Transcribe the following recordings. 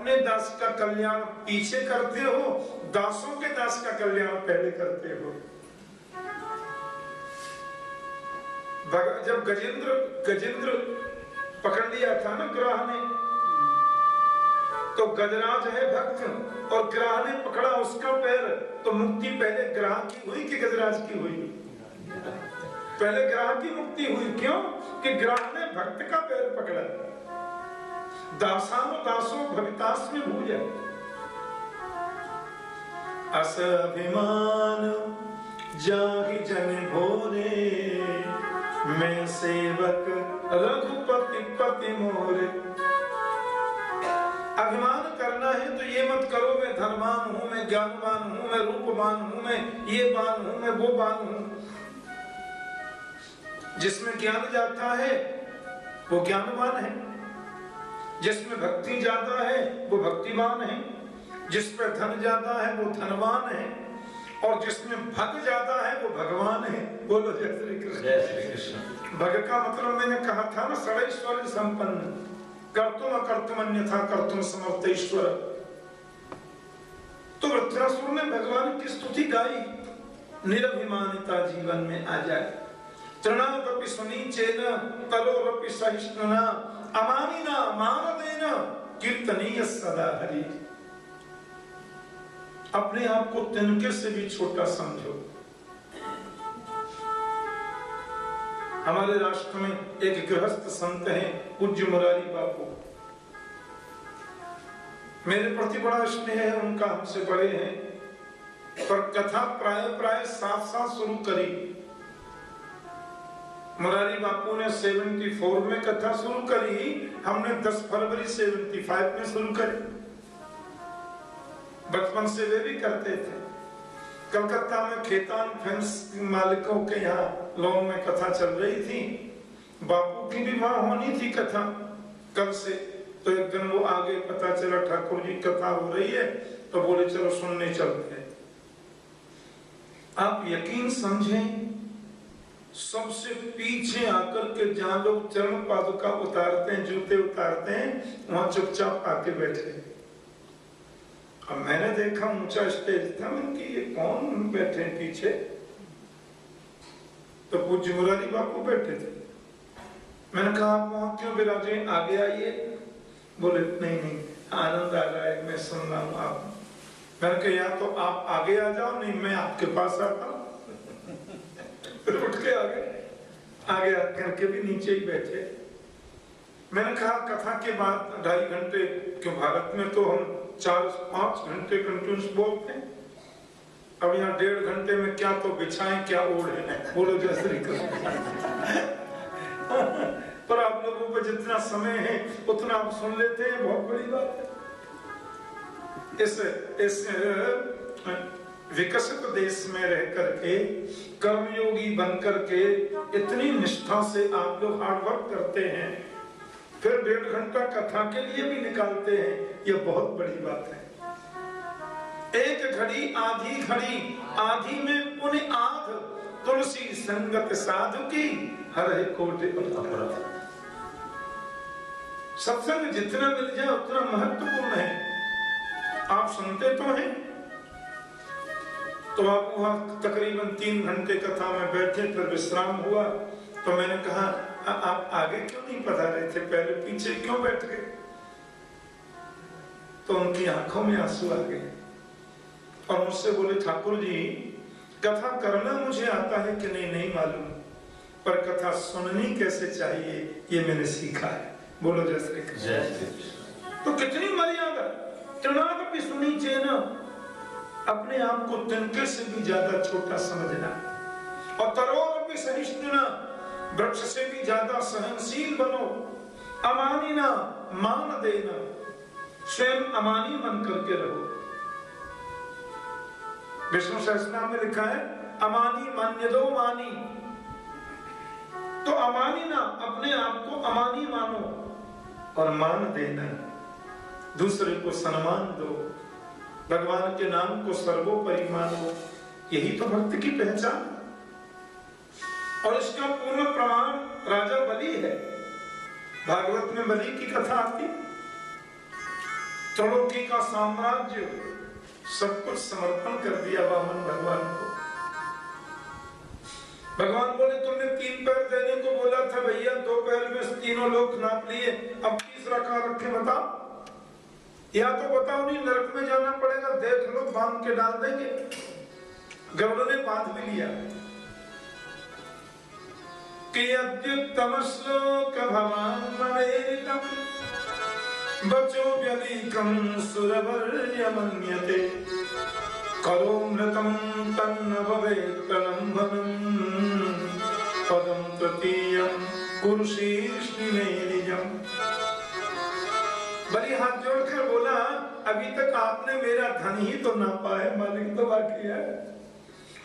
अपने दास का कल्याण पीछे करते हो, दासों के दास का कल्याण पहले करते हो। जब गजेंद्र पकड़ लिया था ना ग्राह ने, तो गजराज है भक्त और ग्राह ने पकड़ा उसका पैर, तो मुक्ति पहले ग्राह की हुई कि गजराज की हुई? पहले ग्राह की मुक्ति हुई। क्यों? कि ग्राह ने भक्त का पैर पकड़ा। दासानो दासो भवितास में भूजा। अस अभिमान जाहि जन भोरे, मैं सेवक रघुपति पति मोरे। अभिमान करना है तो ये मत करो मैं धनवान हूं, मैं ज्ञानवान हूं, मैं रूपवान हूं, मैं ये बान हूं, मैं वो बान हूं। जिसमें ज्ञान जाता है वो ज्ञानवान है, जिसमें भक्ति ज्यादा है वो भक्तिमान है, जिस पर धन ज्यादा है वो धनवान है, और जिसमें भग ज्यादा है वो भगवान है। बोलो जय श्री कृष्ण। जय श्री कृष्ण। भग का मतलब मैंने कहा था ना, षडैश्वर्य संपन्न, कर्तुम अकर्तुम अन्यथा कर्तुम समर्थ ईश्वर। तो वृत्रासुर ने भगवान की स्तुति गाई, निरभिमानिता जीवन में आ जाए। तृणावपि सुनीचेन तरोरपि सहिष्णुना, अमानिना मानदेन कीर्तनीय सदा हरि। अपने आप को तिनके से भी छोटा समझो। हमारे राष्ट्र में एक गृहस्थ संत हैं, पूज्य मुरारी बापू। मेरे प्रति बड़ा स्नेह है उनका, हमसे बड़े हैं, पर कथा प्राय साथ साथ शुरू करी। मुरारी बापू ने 74 में कथा शुरू करी, हमने 10 फरवरी 75 में शुरू करी। बचपन से वे भी करते थे। कलकत्ता में खेतान फैंस मालिकों के यहाँ लॉन में कथा चल रही थी। बापू की भी वहां होनी थी कथा कल से, तो एक दिन वो आगे, पता चला ठाकुर जी कथा हो रही है, तो बोले चलो सुनने चलते हैं। आप यकीन समझें, सबसे पीछे आकर के जहां लोग चरण पादुका उतारते हैं, जूते उतारते हैं, वहां चुपचाप आके बैठे। अब मैंने देखा ऊंचा स्टेज था, मैंने कि ये कौन बैठे पीछे? तो पूज्य मुरारी बापू बैठे थे। मैंने कहा आप वहां क्यों विराजे, आगे आइए। बोले नहीं आनंद आ रहा है, मैं सुन रहा हूं आप। मैंने कहा या तो आप आगे आ जाओ, नहीं मैं आपके पास आता हूं। फिर उठ के आगे आकर के भी नीचे ही बैठे। मैंने कहा कथा के बाद 2.5 घंटे, क्यों भारत में तो हम 4-5 घंटे कंटिन्यूस बोलते हैं, अब यहाँ 1.5 घंटे में क्या तो बिछाएं क्या ओढ़े। बोलो जय श्री कृष्ण। पर आप लोगों पर जितना समय है उतना आप सुन लेते हैं, बहुत बड़ी बात है। इस विकसित देश में रह करके, कर्मयोगी बन करके, इतनी निष्ठा से आप लोग हार्ड वर्क करते हैं, फिर 1.5 घंटा कथा के लिए भी निकालते हैं, यह बहुत बड़ी बात है। एक घड़ी आधी घड़ी, आधी में पुण्य आध, तुलसी संगत साधु की हर कोटि अपराध। सत्संग जितना मिल जाए उतना महत्वपूर्ण है। आप सुनते तो हैं, तो आप वहां तकरीबन 3 घंटे कथा में बैठे, फिर विश्राम हुआ, तो मैंने कहा आप आगे क्यों नहीं पधारे थे, पहले पीछे क्यों बैठ गए? तो उनकी आंखों में आंसू आ गए और मुझसे बोले ठाकुर जी कथा करना मुझे आता है कि नहीं मालूम, पर कथा सुननी कैसे चाहिए ये मैंने सीखा है। बोलो जय श्री कृष्ण। तो कितनी मर्यादा, तृणावपि सुनीचेन, अपने आप को तिनके से भी ज्यादा छोटा समझना, और तरोरपि सहिष्णुना, वृक्ष से भी ज्यादा सहनशील बनो, अमानिना मान देना, स्वयं अमानी बन करके रहो। विष्णु सहस्रनाम में लिखा है अमानी मान्यदो मानी, तो अमानी ना, अपने आप को अमानी मानो और मान देना, दूसरे को सम्मान दो, भगवान के नाम को सर्वोपरि मानो, यही तो भक्त की पहचान। और इसका पूर्ण प्रमाण राजा बलि है। भागवत में बलि की कथा आती, त्रिलोकी का साम्राज्य सब कुछ समर्पण कर दिया वामन भगवान को। भगवान बोले तुमने 3 पैर देने को बोला था भैया, 2 पैर में तीनों लोग नाप लिए, अब तीसरा कहाँ रखे बताओ? या तो बताओ नहीं नरक में जाना पड़ेगा, देख लो बांध के डाल देंगे। गरुड़ ने बांध भी लिया कि अद्युत्तम श्लोक भवान ममेरितम बचो व्यलीकं सुरवर्य मन्यते करो मृतम तन्न भवेत् प्रलम्बनम् पदं तृतीयं कुरु शीर्ष्णि मे निजम्। बलि हाथ जोड़कर बोला अभी तक आपने मेरा धन ही तो नापा है, मालिक तो बाकी है,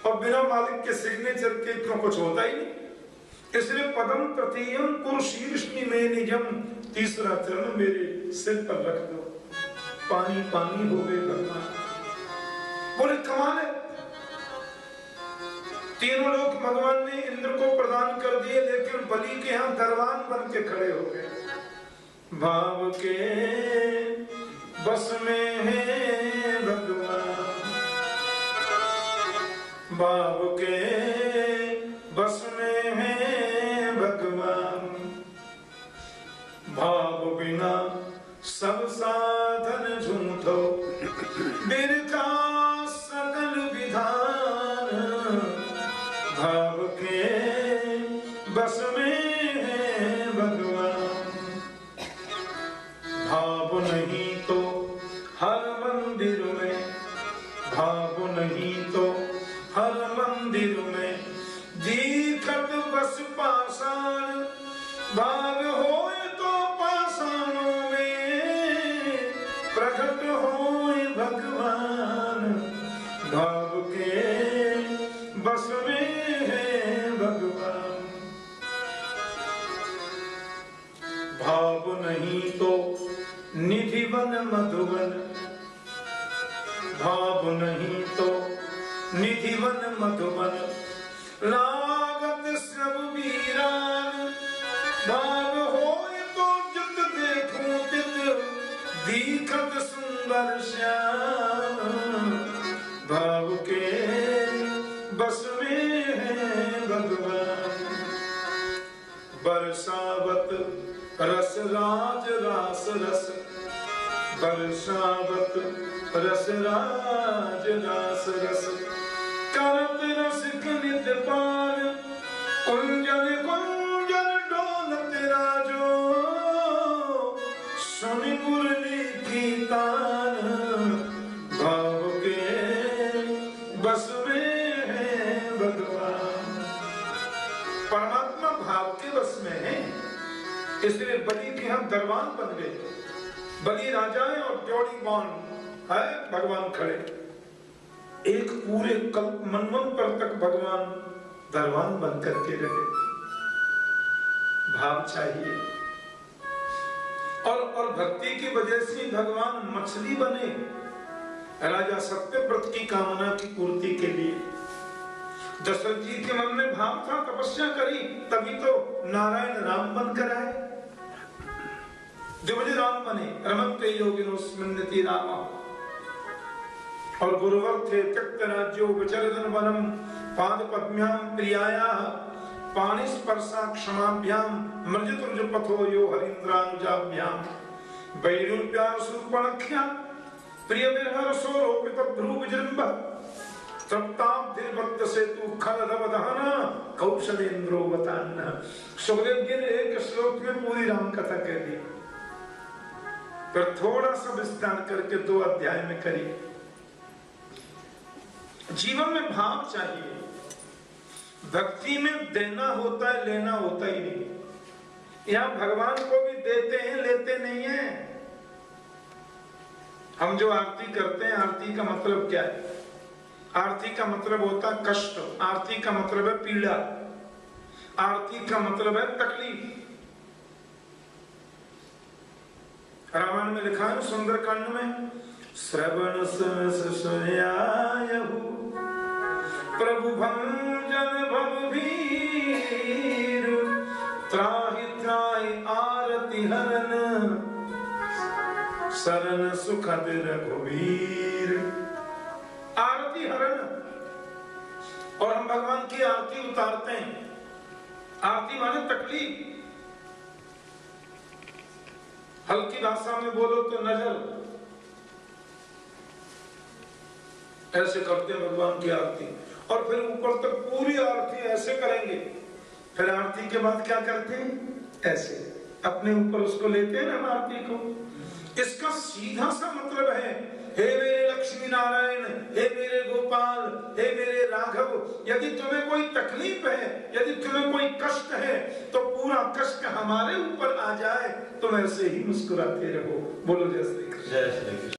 और बिना मालिक के सिग्नेचर के इतना कुछ होता ही नहीं। इसलिए पदम तृतीयम कुरु शीर्ष्णि मे निजम, तीसरा चरण मेरे सिर पर रख दो। पानी पानी हो गए भगवान। बोले कमाल है, तीनों लोग भगवान ने इंद्र को प्रदान कर दिए, लेकिन बलि के यहाँ दरबान बन के खड़े हो गए। भाव के बस में है भगवान, भाव के बस में है भगवान, भाव बिना सब साधन झूठो बिरथा सकल विधान। भाव के बस में है भगवान, भाव नहीं तो हर मंदिर में, भाव नहीं तो हर मंदिर में दीखत बस पाषाण। भाव होए तो पाषाणों में प्रकट होए भगवान। भाव के बस में है भगवान, भाव नहीं तो निधिवन मधुवन, भाव नहीं तो निधिवन मधुवन लागत सब वीरान। भाव होए तो जित देखूं तित दीखत सुंदर श्याम। भाव के बस में है भगवान, बरसावत रस राज रास रस, बरसावत रस राज रास रस, करत रस नित पान। कुंजन कुंजन डोलत राजो सुनि मुरली की तान। भाव के बस में है भगवान, परमात्मा भाव के बस में है। इसलिए बलि के हम दरबान बन गए, बलि राजाएं और जोड़ी बाण है भगवान खड़े। एक पूरे कल्प मनवंतर तक भगवान दरबान बन करके रहे। भाव चाहिए, और भक्ति की वजह से भगवान मछली बने राजा सत्यव्रत की कामना की पूर्ति के लिए। दशरथ जी के मन में भाव था, तपस्या करी, तभी तो नारायण राम बनकर आए। द्विज राम बने, रमन्ते योगिनोऽस्मिन्निति रामः। और गुरुवर थे त्यक्त राज्यो विचरदन वनम पाद पद्म्याम प्रियायाः पाणिस्पर्शा क्षमाभ्याम मृजतुर्ज पथो यो हरीन्द्रानुजाभ्याम। वैरुप्यार शूर्पणख्या प्रिय विरह सौरोपित भ्रू विजृंभ तप्ताब्धिर्भक्त सेतु खलदव दहन कौशलेन्द्रो वतान्न। सुखदेव जी ने एक श्लोक में पूरी राम कथा कह दी, पर थोड़ा सा विस्तार करके 2 अध्याय में करिए। जीवन में भाव चाहिए, भक्ति में देना होता है, लेना होता ही नहीं। यहां भगवान को भी देते हैं, लेते नहीं है। हम जो आरती करते हैं, आरती का मतलब क्या है? आरती का मतलब होता है कष्ट, आरती का मतलब है पीड़ा, आरती का मतलब है तकलीफ। रामायण में लिखा है सुंदरकांड में, श्रवण सुनयायहु प्रभु भंजन भवभीर त्राहि त्राहि आरति हरन शरण सुखद रघुवीर। आरती हरण, और हम भगवान की आरती उतारते हैं। आरती माने तकलीफ, हल्की भाषा में बोलो तो नजर, ऐसे करते हैं भगवान की आरती। और फिर ऊपर तक पूरी आरती ऐसे करेंगे। फिर आरती के बाद क्या करते हैं? ऐसे अपने ऊपर उसको लेते हैं ना आरती को। इसका सीधा सा मतलब है, हे मेरे लक्ष्मी नारायण, हे मेरे गोपाल, हे मेरे राघव, यदि तुम्हें कोई तकलीफ है, यदि तुम्हें कोई कष्ट है, तो पूरा कष्ट हमारे ऊपर आ जाए, तुम ऐसे ही मुस्कुराते रहो। बोलो जय श्री कृष्ण। जय श्री कृष्ण।